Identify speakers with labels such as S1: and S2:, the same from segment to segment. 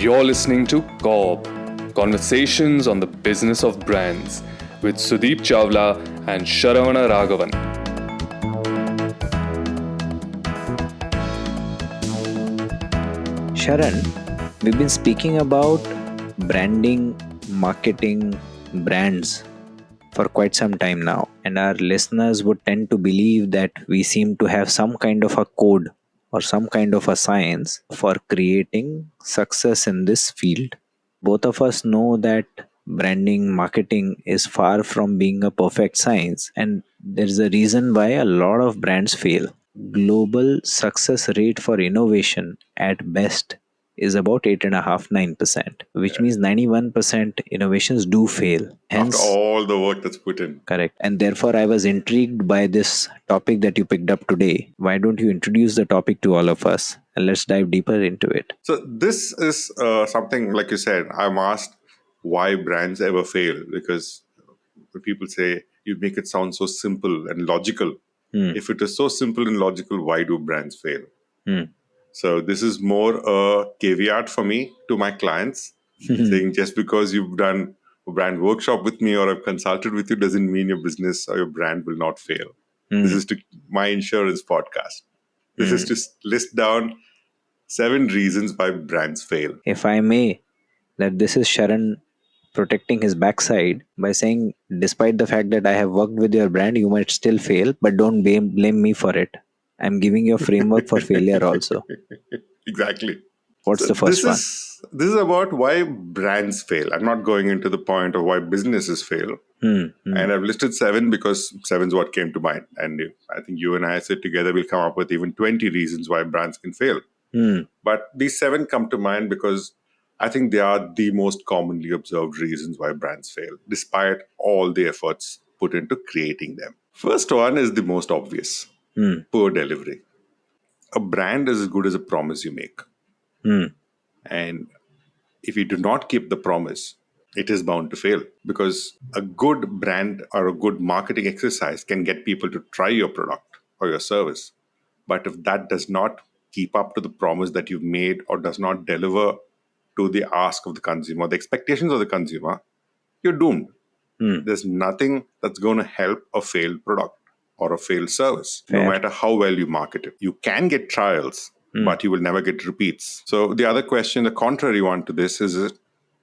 S1: You're listening to Corp, Conversations on the Business of Brands with Sudeep Chawla and Sharavana Raghavan.
S2: Sharan, we've been speaking about branding, marketing, brands for quite some time now, and our listeners would tend to believe that we seem to have some kind of a code or some kind of a science for creating success in this field. Both of us know that branding, marketing is far from being a perfect science, and there's a reason why a lot of brands fail. Global success rate for innovation at best is about 8.5-9%, which means 91% innovations do fail.
S3: After
S2: Hence,
S3: all the work that's put in.
S2: correct. And therefore, I was intrigued by this topic that you picked up today. Why don't you introduce the topic to all of us and let's dive deeper into it?
S3: So this is something, like you said, I'm asked why brands ever fail, because when people say you make it sound so simple and logical. If it is so simple and logical, why do brands fail? So this is more a caveat for me to my clients, saying just because you've done a brand workshop with me or I've consulted with you doesn't mean your business or your brand will not fail. This is my insurance podcast. This is to list down 7 reasons why brands fail.
S2: If I may, that this is Sharan protecting his backside by saying, despite the fact that I have worked with your brand, you might still fail, but don't blame me for it. I'm giving you a framework for failure also.
S3: Exactly.
S2: What's the first one?
S3: This is about why brands fail. I'm not going into the point of why businesses fail. And I've listed 7 because 7 is what came to mind. And I think you and I sit together, we'll come up with even 20 reasons why brands can fail. But these 7 come to mind because I think they are the most commonly observed reasons why brands fail, despite all the efforts put into creating them. First one is the most obvious: poor delivery. A brand is as good as a promise you make. And if you do not keep the promise, it is bound to fail, because a good brand or a good marketing exercise can get people to try your product or your service. But if that does not keep up to the promise that you've made or does not deliver to the ask of the consumer, the expectations of the consumer, you're doomed. There's nothing that's going to help a failed product or a failed service, no matter how well you market it. You can get trials, but you will never get repeats. So the other question, the contrary one to this is,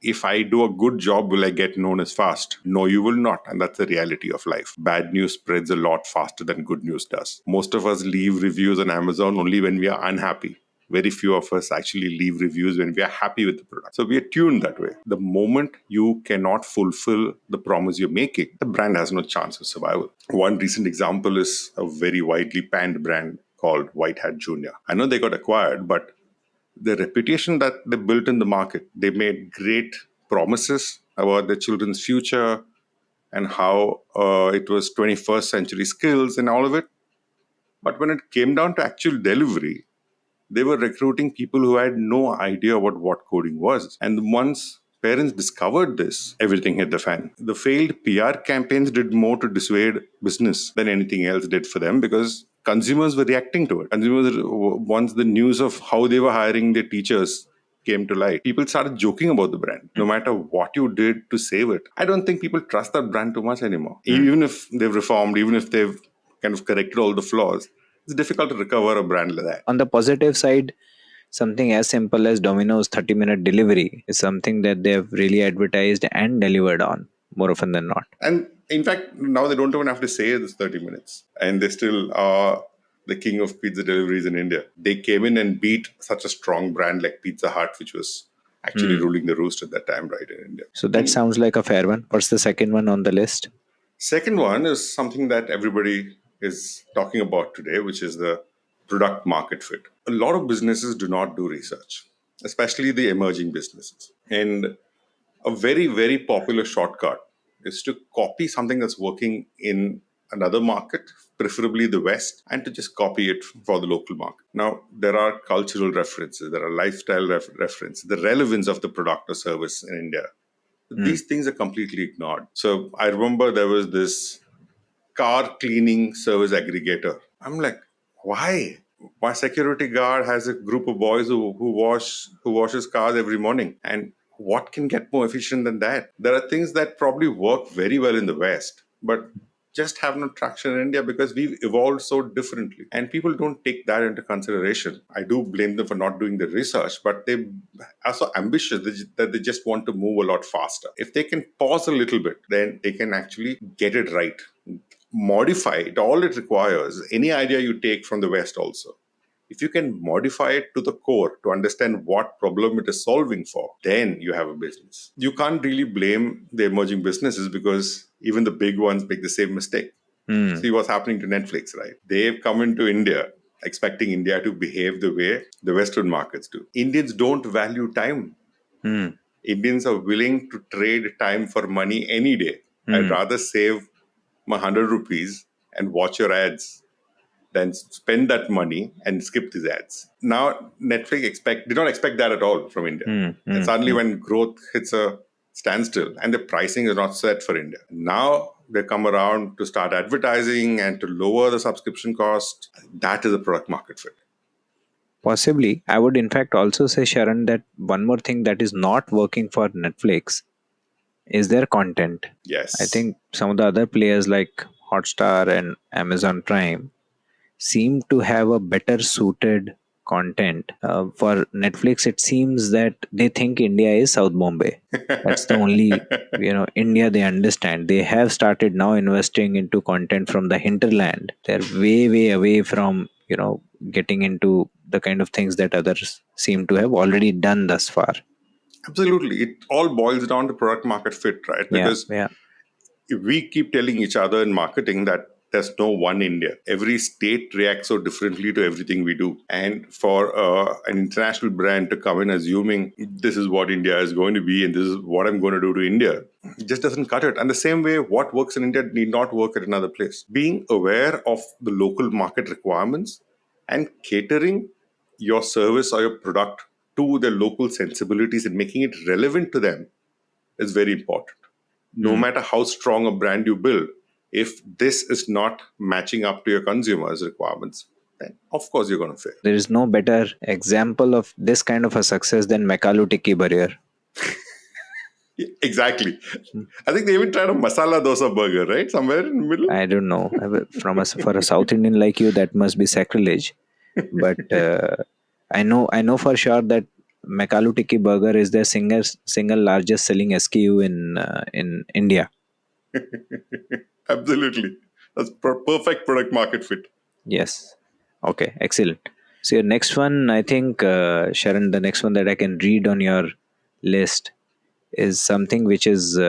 S3: if I do a good job, will I get known as fast? No, you will not. And that's the reality of life. Bad news spreads a lot faster than good news does. Most of us leave reviews on Amazon only when we are unhappy. Very few of us actually leave reviews when we are happy with the product. So we are tuned that way. The moment you cannot fulfill the promise you're making, the brand has no chance of survival. One recent example is a very widely panned brand called White Hat Junior. I know they got acquired, but the reputation that they built in the market, they made great promises about their children's future and how it was 21st century skills and all of it. But when it came down to actual delivery, they were recruiting people who had no idea what coding was. And once parents discovered this, everything hit the fan. The failed PR campaigns did more to dissuade business than anything else did for them, because consumers were reacting to it. Consumers, once the news of how they were hiring their teachers came to light, people started joking about the brand, no matter what you did to save it. I don't think people trust that brand too much anymore. Even if they've reformed, even if they've kind of corrected all the flaws, it's difficult to recover a brand like that.
S2: On the positive side, something as simple as Domino's 30-minute delivery is something that they have really advertised and delivered on more often than not.
S3: And in fact, now they don't even have to say it's 30 minutes. And they still are the king of pizza deliveries in India. They came in and beat such a strong brand like Pizza Hut, which was actually ruling the roost at that time, right, in India.
S2: So that sounds like a fair one. What's the second one on the list?
S3: Second one is something that everybody is talking about today, which is the product market fit. A lot of businesses do not do research, especially the emerging businesses. And a very, very popular shortcut is to copy something that's working in another market, preferably the West, and to just copy it for the local market. Now, there are cultural references, there are lifestyle references, the relevance of the product or service in India. These things are completely ignored. So I remember there was this car cleaning service aggregator. I'm like, why? My security guard has a group of boys who washes cars every morning. And what can get more efficient than that? There are things that probably work very well in the West, but just have no traction in India because we've evolved so differently. And people don't take that into consideration. I do blame them for not doing the research, but they are so ambitious that they just want to move a lot faster. If they can pause a little bit, then they can actually get it right. Modify it. All it requires, any idea you take from the West also, if you can modify it to the core to understand what problem it is solving for, then you have a business. You can't really blame the emerging businesses because even the big ones make the same mistake. See what's happening to Netflix, right? They've come into India expecting India to behave the way the Western markets do. Indians don't value time. Indians are willing to trade time for money any day. I'd rather save my 100 rupees and watch your ads than spend that money and skip these ads. Now, Netflix did not expect that at all from India. And suddenly when growth hits a standstill and the pricing is not set for India, now they come around to start advertising and to lower the subscription cost. That is a product market fit.
S2: Possibly. I would in fact also say, Sharan, that one more thing that is not working for Netflix is their content.
S3: Yes.
S2: I think some of the other players like Hotstar and Amazon Prime seem to have a better suited content. For Netflix, it seems that they think India is South Bombay. That's the only India they understand. They have started now investing into content from the hinterland. They're way away from getting into the kind of things that others seem to have already done thus far.
S3: Absolutely. It all boils down to product market fit, right? Because if we keep telling each other in marketing that there's no one India. Every state reacts so differently to everything we do. And for an international brand to come in assuming this is what India is going to be and this is what I'm going to do to India, it just doesn't cut it. And the same way, what works in India need not work at another place. Being aware of the local market requirements and catering your service or your product to the local sensibilities and making it relevant to them is very important. No matter how strong a brand you build, if this is not matching up to your consumers' requirements, then of course you're going to fail.
S2: There is no better example of this kind of a success than Mekalu Tikki Burger.
S3: Exactly. I think they even tried a masala dosa burger, right? Somewhere in the middle.
S2: I don't know. For a South Indian like you, that must be sacrilege. But I know for sure that Mekalu Tikki Burger is their single largest selling SKU in India.
S3: Absolutely. That's perfect product market fit.
S2: Yes. Okay, excellent. So your next one, I think, Sharan, the next one that I can read on your list is something which is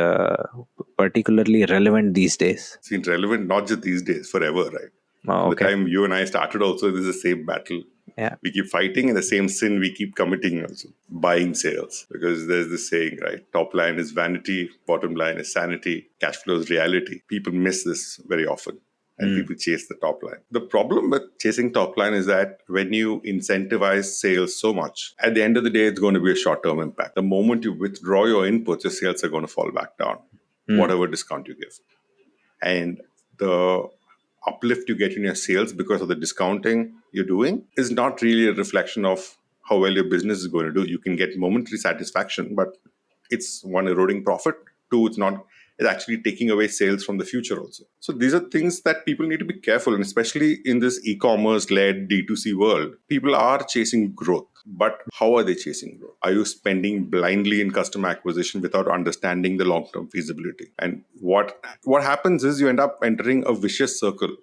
S2: particularly relevant these days.
S3: It's been relevant not just these days, forever, right?
S2: Oh, okay.
S3: The time you and I started also, this is the same battle.
S2: Yeah.
S3: We keep fighting and the same sin we keep committing also. Buying sales. Because there's this saying, right? Top line is vanity, bottom line is sanity, cash flow is reality. People miss this very often. And people chase the top line. The problem with chasing top line is that when you incentivize sales so much, at the end of the day, it's going to be a short-term impact. The moment you withdraw your inputs, your sales are going to fall back down, whatever discount you give. And the uplift you get in your sales because of the discounting you're doing is not really a reflection of how well your business is going to do. You can get momentary satisfaction, but it's one, eroding profit. Two, it's actually taking away sales from the future also. So these are things that people need to be careful, and especially in this e-commerce-led D2C world, people are chasing growth. But how are they chasing growth? Are you spending blindly in customer acquisition without understanding the long-term feasibility? And what happens is you end up entering a vicious circle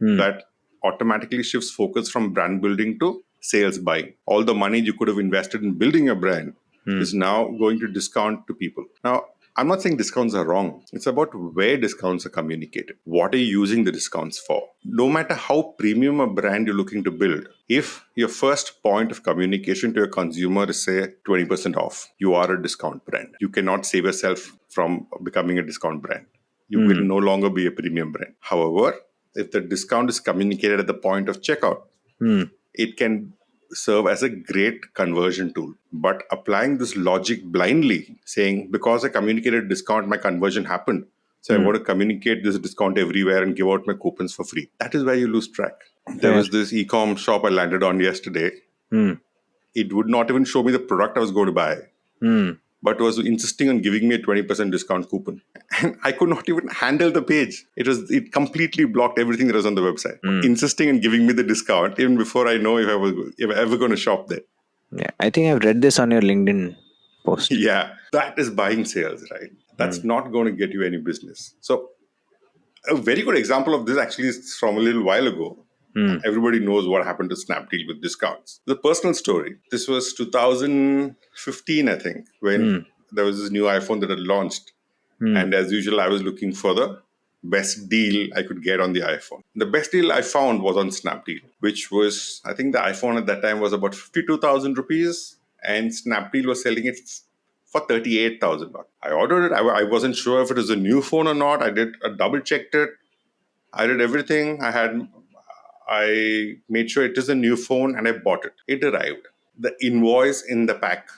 S3: that automatically shifts focus from brand building to sales buying. All the money you could have invested in building a brand is now going to discount to people. Now, I'm not saying discounts are wrong. It's about where discounts are communicated. What are you using the discounts for? No matter how premium a brand you're looking to build, if your first point of communication to your consumer is, say, 20% off, you are a discount brand. You cannot save yourself from becoming a discount brand. You will no longer be a premium brand. However, if the discount is communicated at the point of checkout, it can serve as a great conversion tool. But applying this logic blindly, saying, because I communicated discount, my conversion happened. So I want to communicate this discount everywhere and give out my coupons for free. That is where you lose track. There was this e-com shop I landed on yesterday. It would not even show me the product I was going to buy, but was insisting on giving me a 20% discount coupon. And I could not even handle the page. It completely blocked everything that was on the website, insisting on giving me the discount even before I know if I was ever going to shop there.
S2: Yeah, I think I've read this on your LinkedIn post.
S3: Yeah, that is buying sales, right? That's not going to get you any business. So a very good example of this actually is from a little while ago. Everybody knows what happened to Snapdeal with discounts. The personal story. This was 2015, I think, when there was this new iPhone that had launched. And as usual, I was looking for the best deal I could get on the iPhone. The best deal I found was on Snapdeal, which was, I think the iPhone at that time was about 52,000 rupees, and Snapdeal was selling it for 38,000 bucks. I ordered it. I wasn't sure if it was a new phone or not. I double checked it. I did everything. I made sure it is a new phone, and I bought it. It arrived. The invoice in the pack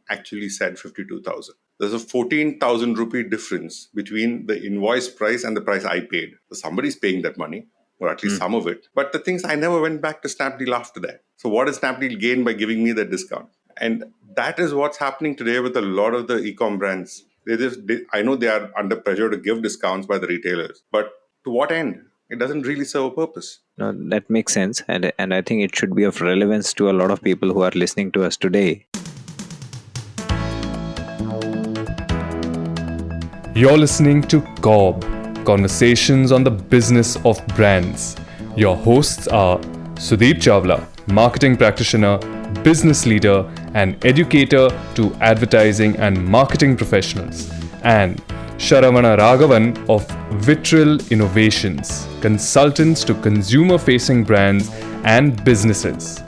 S3: actually said 52,000. There's a 14,000 rupee difference between the invoice price and the price I paid. So somebody's paying that money, or at least some of it. But the things, I never went back to Snapdeal after that. So what does Snapdeal gain by giving me that discount? And that is what's happening today with a lot of the e-com brands. I know they are under pressure to give discounts by the retailers, but to what end? It doesn't really serve a purpose.
S2: No, that makes sense. And I think it should be of relevance to a lot of people who are listening to us today.
S1: You're listening to COB, Conversations on the Business of Brands. Your hosts are Sudeep Chawla, marketing practitioner, business leader, and educator to advertising and marketing professionals, and Sharavana Raghavan of Vitriol Innovations, consultants to consumer-facing brands and businesses.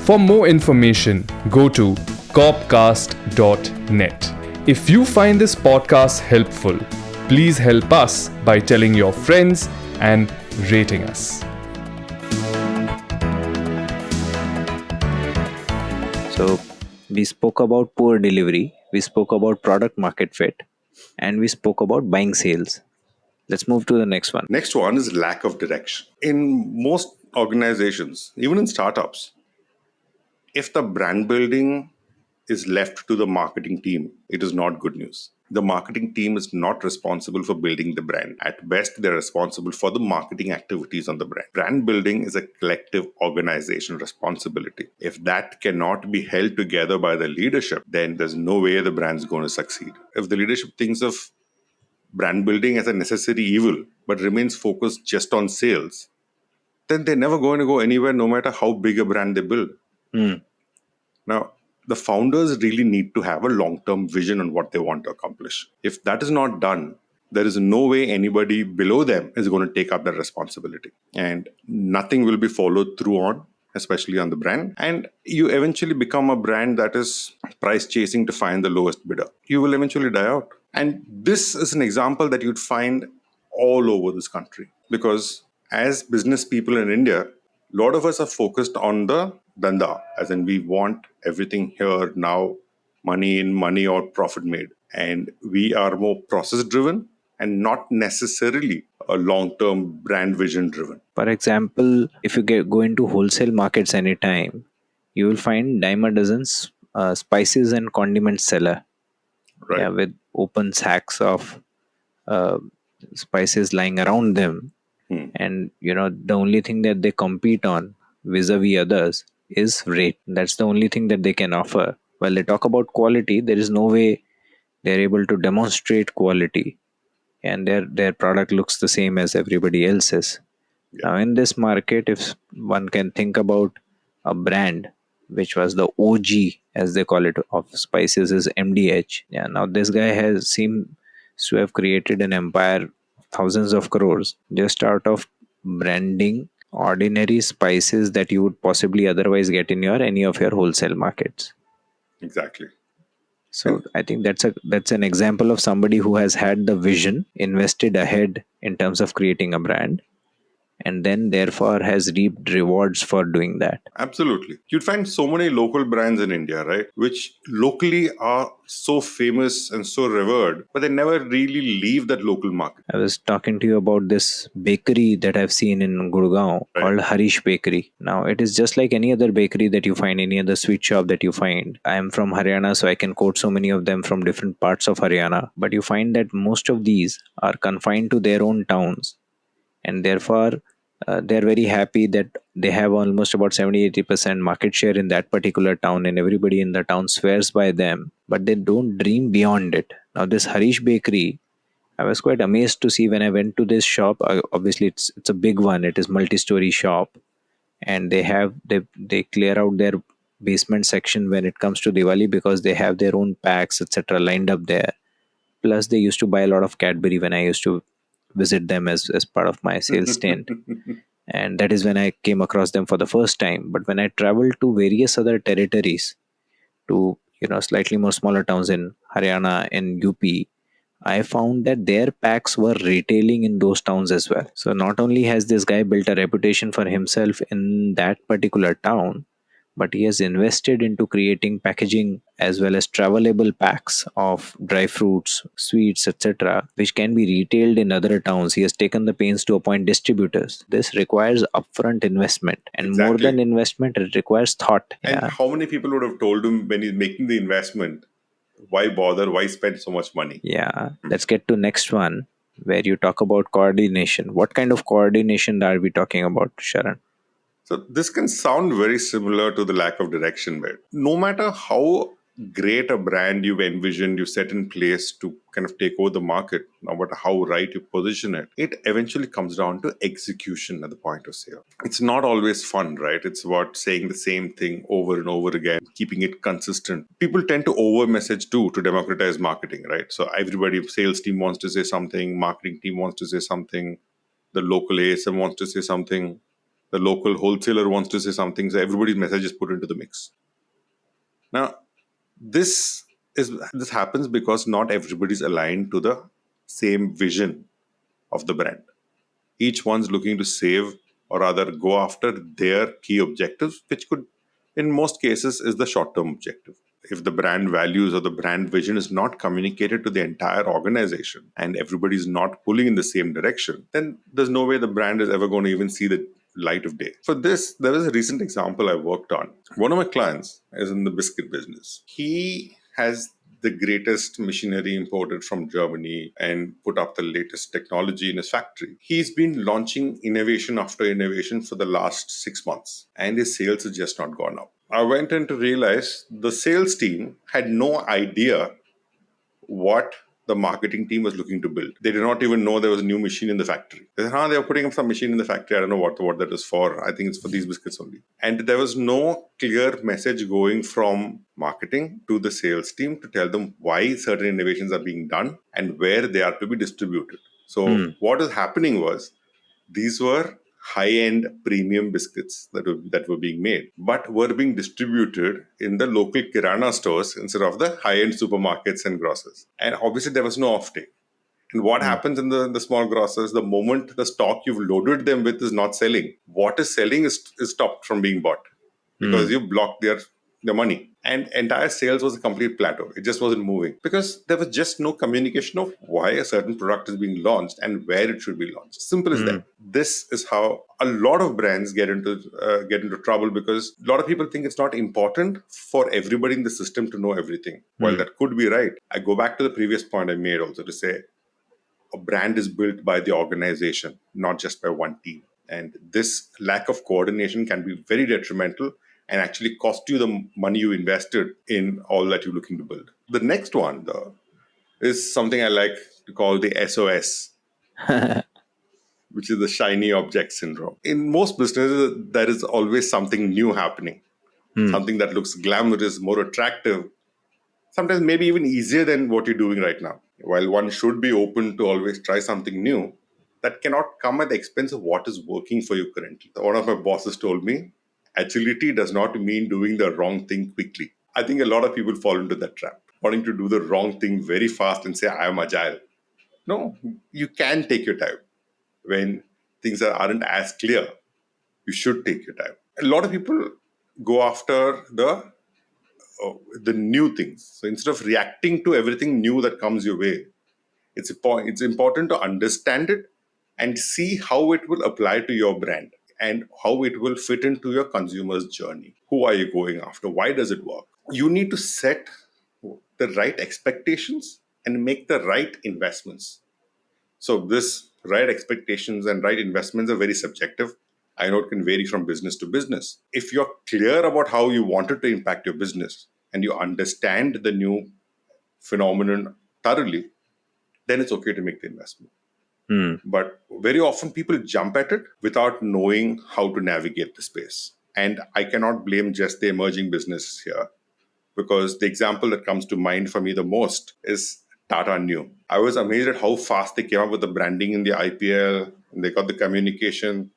S1: For more information, go to copcast.net. If you find this podcast helpful, please help us by telling your friends and rating us.
S2: So we spoke about poor delivery, we spoke about product market fit, and we spoke about buying sales. Let's move to the next one.
S3: Next one is lack of direction. In most organizations, even in startups, if the brand building is left to the marketing team, it is not good news. The marketing team is not responsible for building the brand. At best, they're responsible for the marketing activities on the brand. Brand building is a collective organization responsibility. If that cannot be held together by the leadership, then there's no way the brand's going to succeed. If the leadership thinks of brand building as a necessary evil, but remains focused just on sales, then they're never going to go anywhere, no matter how big a brand they build. Now, the founders really need to have a long-term vision on what they want to accomplish. If that is not done, there is no way anybody below them is going to take up that responsibility. And nothing will be followed through on, especially on the brand. And you eventually become a brand that is price chasing to find the lowest bidder. You will eventually die out. And this is an example that you'd find all over this country. Because as business people in India, a lot of us are focused on the danda, as in we want everything here now, money in, money or profit made. And we are more process driven and not necessarily a long-term brand vision driven.
S2: For example, if you go into wholesale markets anytime, you will find dime a dozen spices and condiments seller.
S3: Right.
S2: Yeah, with open sacks of spices lying around them. And the only thing that they compete on vis-a-vis others is rate. That's the only thing that they can offer. While they talk about quality, there is no way they're able to demonstrate quality, and their product looks the same as everybody else's. Now in this market, if one can think about a brand which was the OG, as they call it, of spices, is MDH. Yeah, now this guy seems to have created an empire, thousands of crores, just out of branding ordinary spices that you would possibly otherwise get in any of your wholesale markets.
S3: Exactly.
S2: So I think that's an example of somebody who has had the vision, invested ahead in terms of creating a brand, and then therefore has reaped rewards for doing that.
S3: Absolutely. You'd find so many local brands in India, right? Which locally are so famous and so revered, but they never really leave that local market,
S2: I was talking to you about this bakery that I've seen in Gurgaon
S3: right?
S2: called Harish Bakery. Now, it is just like any other bakery that you find, any other sweet shop that you find. I am from Haryana, so I can quote so many of them from different parts of Haryana. But you find that most of these are confined to their own towns, and therefore they're very happy that they have almost about 70-80% market share in that particular town, and everybody in the town swears by them, but they don't dream beyond it. Now, this Harish Bakery, I was quite amazed to see when I went to this shop. Obviously, it's a big one. It is multi-story shop, and they clear out their basement section when it comes to Diwali, because they have their own packs, etc., lined up there. Plus, they used to buy a lot of Cadbury when I used to visit them as part of my sales stint, and that is when I came across them for the first time. But when I traveled to various other territories, to slightly more smaller towns in Haryana and UP, I found that their packs were retailing in those towns as well. So not only has this guy built a reputation for himself in that particular town, but he has invested into creating packaging as well as travelable packs of dry fruits, sweets, etc., which can be retailed in other towns. He has taken the pains to appoint distributors. This requires upfront investment, and more
S3: Exactly.
S2: than investment, it requires thought.
S3: And
S2: Yeah.
S3: how many people would have told him when he's making the investment, why bother? Why spend so much money?
S2: Yeah. Let's get to next one where you talk about coordination. What kind of coordination are we talking about, Sharan?
S3: So this can sound very similar to the lack of direction, but no matter how great a brand you've envisioned, you set in place to kind of take over the market, no matter how right you position it, it eventually comes down to execution at the point of sale. It's not always fun, right? It's about saying the same thing over and over again, keeping it consistent. People tend to over message too to democratize marketing, right? So everybody, sales team wants to say something, marketing team wants to say something, the local ASM wants to say something, the local wholesaler wants to say something, so everybody's message is put into the mix. Now, this happens because not everybody's aligned to the same vision of the brand. Each one's looking to save or rather go after their key objectives, which could, in most cases, is the short-term objective. If the brand values or the brand vision is not communicated to the entire organization and everybody's not pulling in the same direction, then there's no way the brand is ever going to even see the light of day. For this, there was a recent example I worked on. One of my clients is in the biscuit business. He has the greatest machinery imported from Germany and put up the latest technology in his factory. He's been launching innovation after innovation for the last 6 months, and his sales have just not gone up. I went in to realize the sales team had no idea what the marketing team was looking to build. They did not even know there was a new machine in the factory. They said, they were putting up some machine in the factory. I don't know what that is for. I think it's for these biscuits only. And there was no clear message going from marketing to the sales team to tell them why certain innovations are being done and where they are to be distributed. So what is happening was these were high-end premium biscuits that were being made, but were being distributed in the local kirana stores instead of the high-end supermarkets and grocers. And obviously, there was no offtake. And what happens in the small grocers, the moment the stock you've loaded them with is not selling, what is selling is stopped from being bought because you blocked their money. And entire sales was a complete plateau. It just wasn't moving because there was just no communication of why a certain product is being launched and where it should be launched. Simple as that. This is how a lot of brands get into trouble because a lot of people think it's not important for everybody in the system to know everything. While that could be right, I go back to the previous point I made also to say a brand is built by the organization, not just by one team. And this lack of coordination can be very detrimental and actually cost you the money you invested in all that you're looking to build. The next one, though, is something I like to call the SOS, which is the shiny object syndrome. In most businesses, there is always something new happening, something that looks glamorous, more attractive, sometimes maybe even easier than what you're doing right now. While one should be open to always try something new, that cannot come at the expense of what is working for you currently. One of my bosses told me, agility does not mean doing the wrong thing quickly. I think a lot of people fall into that trap, wanting to do the wrong thing very fast and say, I am agile. No, you can take your time. When things that aren't as clear, you should take your time. A lot of people go after the new things. So instead of reacting to everything new that comes your way, it's important to understand it and see how it will apply to your brand and how it will fit into your consumer's journey. Who are you going after? Why does it work? You need to set the right expectations and make the right investments. So this right expectations and right investments are very subjective. I know it can vary from business to business. If you're clear about how you want it to impact your business and you understand the new phenomenon thoroughly, then it's okay to make the investment. But very often people jump at it without knowing how to navigate the space. And I cannot blame just the emerging businesses here, because the example that comes to mind for me the most is Tata Neu. I was amazed at how fast they came up with the branding in the IPL, and they got the communication.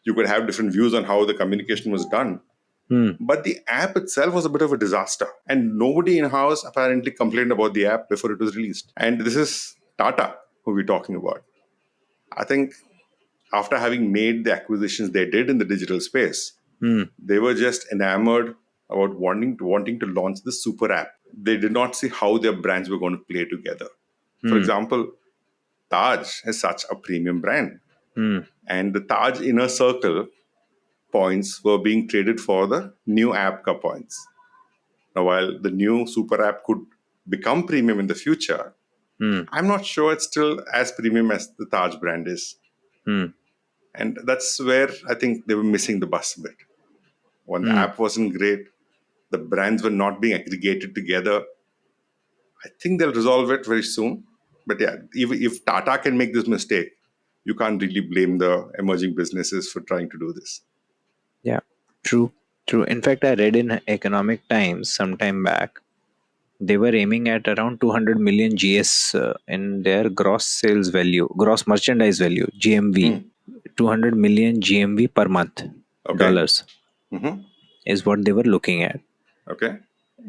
S3: You could have different views on how the communication was done. But the app itself was a bit of a disaster. And nobody in house apparently complained about the app before it was released. And this is Tata who we're talking about. I think after having made the acquisitions they did in the digital space, they were just enamored about wanting to launch the super app. They did not see how their brands were going to play together. For example, Taj is such a premium brand. And the Taj inner circle points were being traded for the new app ka points. Now, while the new super app could become premium in the future, I'm not sure it's still as premium as the Taj brand is. And that's where I think they were missing the bus a bit. When the app wasn't great, the brands were not being aggregated together. I think they'll resolve it very soon. But yeah, if Tata can make this mistake, you can't really blame the emerging businesses for trying to do this.
S2: Yeah, true. True. In fact, I read in Economic Times some time back, they were aiming at around 200 million GS in their gross sales value, gross merchandise value, GMV. 200 million GMV per month, dollars, is what they were looking at.
S3: Okay.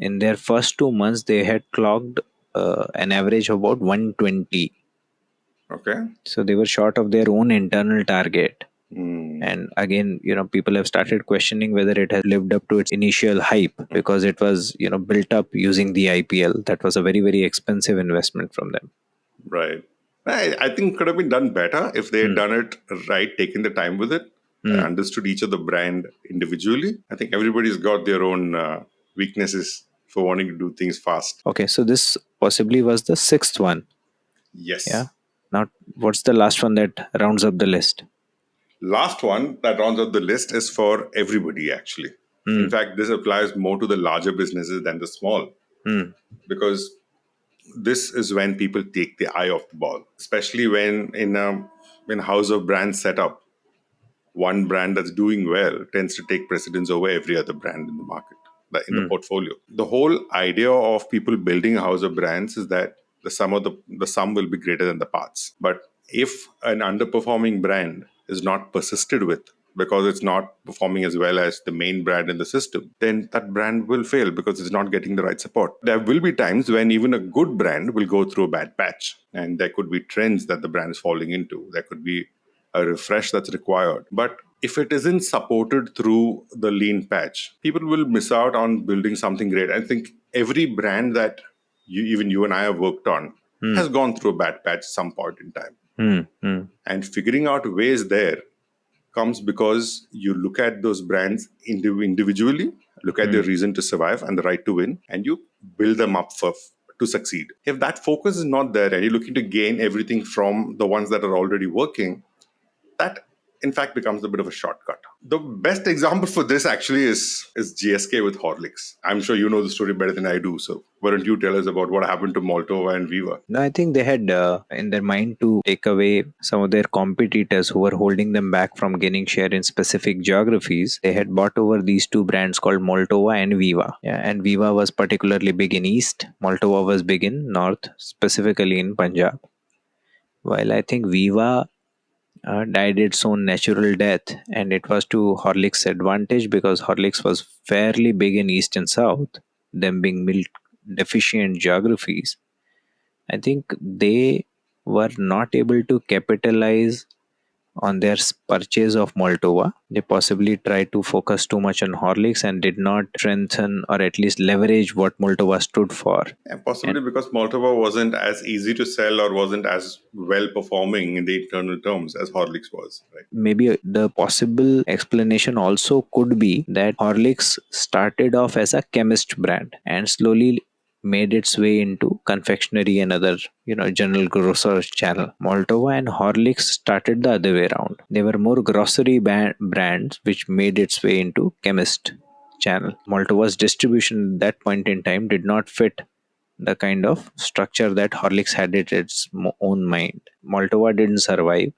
S2: In their first 2 months, they had clocked an average of about 120.
S3: Okay.
S2: So they were short of their own internal target. And again, people have started questioning whether it has lived up to its initial hype, because it was, built up using the IPL. That was a very, very expensive investment from them.
S3: Right. I think it could have been done better if they had done it right, taken the time with it, understood each of the brand individually. I think everybody's got their own weaknesses for wanting to do things fast.
S2: Okay, so this possibly was the sixth one.
S3: Yes.
S2: Yeah. Now, what's the last one that rounds up the list?
S3: Last one that rounds out the list is for everybody, actually. In fact, this applies more to the larger businesses than the small, because this is when people take the eye off the ball, especially when in a house of brands setup, one brand that's doing well tends to take precedence over every other brand in the market, in the portfolio. The whole idea of people building a house of brands is that the sum will be greater than the parts. But if an underperforming brand is not persisted with because it's not performing as well as the main brand in the system, then that brand will fail because it's not getting the right support. There will be times when even a good brand will go through a bad patch, and there could be trends that the brand is falling into. There could be a refresh that's required. But if it isn't supported through the lean patch, people will miss out on building something great. I think every brand that even you and I have worked on has gone through a bad patch at some point in time. And figuring out ways there comes because you look at those brands individually, look at their reason to survive and the right to win, and you build them up to succeed. If that focus is not there and you're looking to gain everything from the ones that are already working, that in fact becomes a bit of a shortcut. The best example for this actually is GSK with Horlicks. I'm sure you know the story better than I do, so why don't you tell us about what happened to Moldova and Viva?
S2: No, I think they had in their mind to take away some of their competitors who were holding them back from gaining share in specific geographies. They had bought over these two brands called Moldova and Viva. Yeah, and Viva was particularly big in East. Moldova was big in North, specifically in Punjab. While I think Viva died its own natural death, and it was to Horlicks' advantage because Horlicks was fairly big in East and South, them being milk deficient geographies. I think they were not able to capitalize on their purchase of Moldova. They possibly tried to focus too much on Horlicks and did not strengthen or at least leverage what Moldova stood for.
S3: And possibly because Moldova wasn't as easy to sell or wasn't as well performing in the internal terms as Horlicks was, right?
S2: Maybe the possible explanation also could be that Horlicks started off as a chemist brand and slowly made its way into confectionery and other, general grocer channel. Moldova and Horlicks started the other way around. They were more grocery brands which made its way into chemist channel. Moldova's distribution at that point in time did not fit the kind of structure that Horlicks had in its own mind. Moldova didn't survive,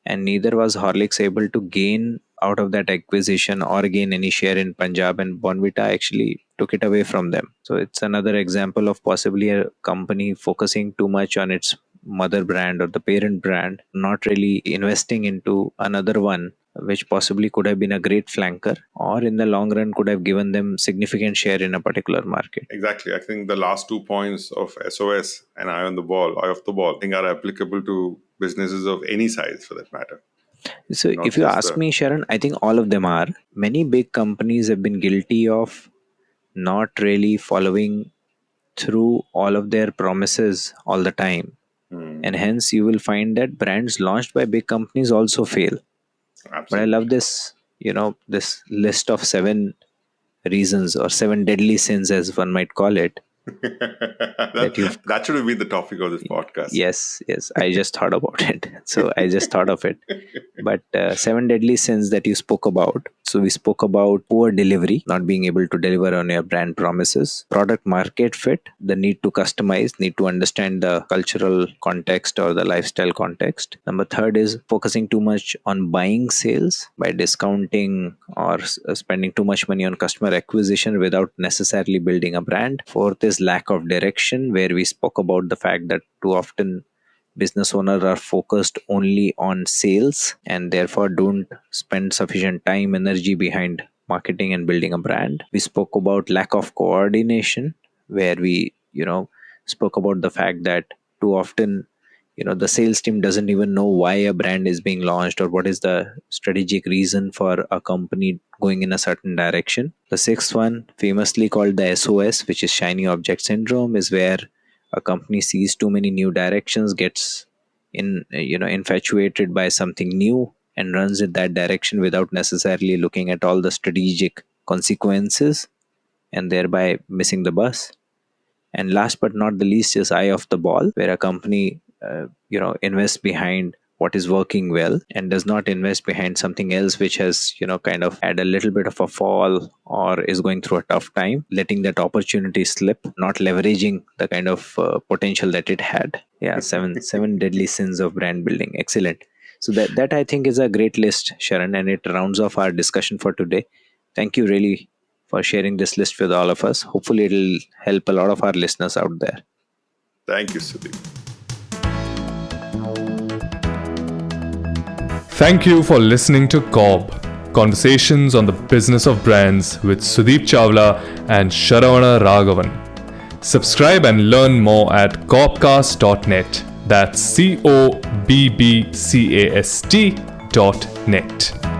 S2: and neither was Horlicks able to gain out of that acquisition or gain any share in Punjab, and Bonvita actually took it away from them. So it's another example of possibly a company focusing too much on its mother brand or the parent brand, not really investing into another one which possibly could have been a great flanker or in the long run could have given them significant share in a particular market.
S3: Exactly. I think the last 2 points of SOS and eye on the ball, eye off the ball, I think are applicable to businesses of any size for that matter.
S2: So if you ask me, Sharan, I think all of them are. Many big companies have been guilty of not really following through all of their promises all the time. And hence you will find that brands launched by big companies also fail.
S3: Absolutely.
S2: But I love this, this list of 7 reasons or 7 deadly sins, as one might call it.
S3: that should have been the topic of this podcast.
S2: Yes, I just thought about it. So I just thought of it. But 7 deadly sins that you spoke about. So we spoke about poor delivery, not being able to deliver on your brand promises, product market fit, the need to customize, need to understand the cultural context or the lifestyle context. Number 3 is focusing too much on buying sales by discounting or spending too much money on customer acquisition without necessarily building a brand. 4th is lack of direction, where we spoke about the fact that too often business owners are focused only on sales and therefore don't spend sufficient time, energy behind marketing and building a brand. We spoke about lack of coordination, where we, spoke about the fact that too often, the sales team doesn't even know why a brand is being launched or what is the strategic reason for a company going in a certain direction. The 6th one, famously called the SOS, which is shiny object syndrome, is where a company sees too many new directions, gets infatuated by something new and runs in that direction without necessarily looking at all the strategic consequences and thereby missing the bus. And last but not the least is eye off the ball, where a company invests behind what is working well and does not invest behind something else which has kind of had a little bit of a fall or is going through a tough time, letting that opportunity slip, not leveraging the kind of potential that it had. seven deadly sins of brand building. Excellent. So that I think is a great list, Sharan, and it rounds off our discussion for today. Thank you really for sharing this list with all of us. Hopefully it'll help a lot of our listeners out there.
S3: Thank you, Sudeep.
S1: Thank you for listening to COB, Conversations on the Business of Brands with Sudeep Chawla and Sharavana Raghavan. Subscribe and learn more at cobcast.net. That's COBBCAST.net.